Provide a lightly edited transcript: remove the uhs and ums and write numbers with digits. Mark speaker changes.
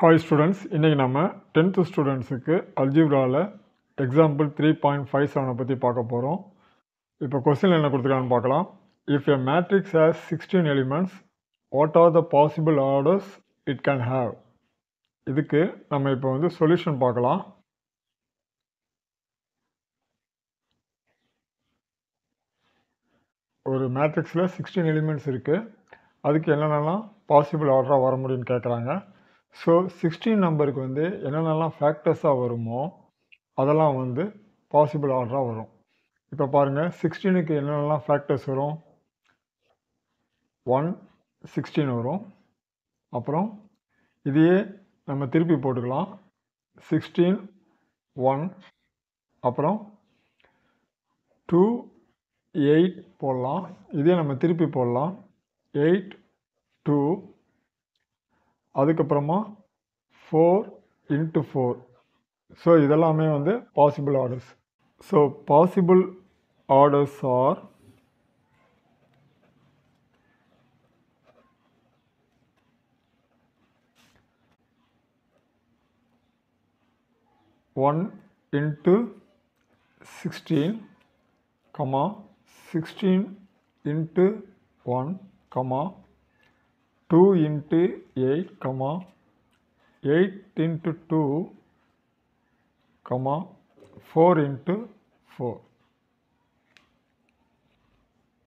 Speaker 1: Hi students, இன்னைக்கு நம்ம 10th ஸ்டூடெண்ட்ஸுக்கு அல்ஜிப்ராவில் எக்ஸாம்பிள் 3.57 பற்றி பார்க்க போகிறோம். இப்போ கொஸ்டின் என்ன கொடுத்துருக்கான்னு பார்க்கலாம். If a matrix has 16 elements, what are the possible orders it can have? இதுக்கு நம்ம இப்போ சொல்யூஷன் பார்க்கலாம். ஒரு மேட்ரிக்ஸில் 16 எலிமெண்ட்ஸ் இருக்குது. அதுக்கு என்னென்னலாம் பாசிபிள் ஆர்டராக வர முடியும்னு கேட்குறாங்க. ஸோ 16 நம்பருக்கு என்னென்னலாம் ஃபேக்டர்ஸாக வருமோ அதெல்லாம் பாசிபிள் ஆர்டராக வரும். இப்போ பாருங்கள், 16க்கு என்னென்னலாம் ஃபேக்டர்ஸ் வரும். 1 16 வரும். அப்புறம் இதையே நம்ம திருப்பி போட்டுக்கலாம். 16 1, அப்புறம் 2 8 போடலாம். இதே நம்ம திருப்பி போடலாம். 8 2, அதுக்கப்புறமா 4 into 4. ஸோ இதெல்லாமே possible orders. So possible orders are one into 16, 16 into 1, 2 into 8, 8 into 2, 4 into 4.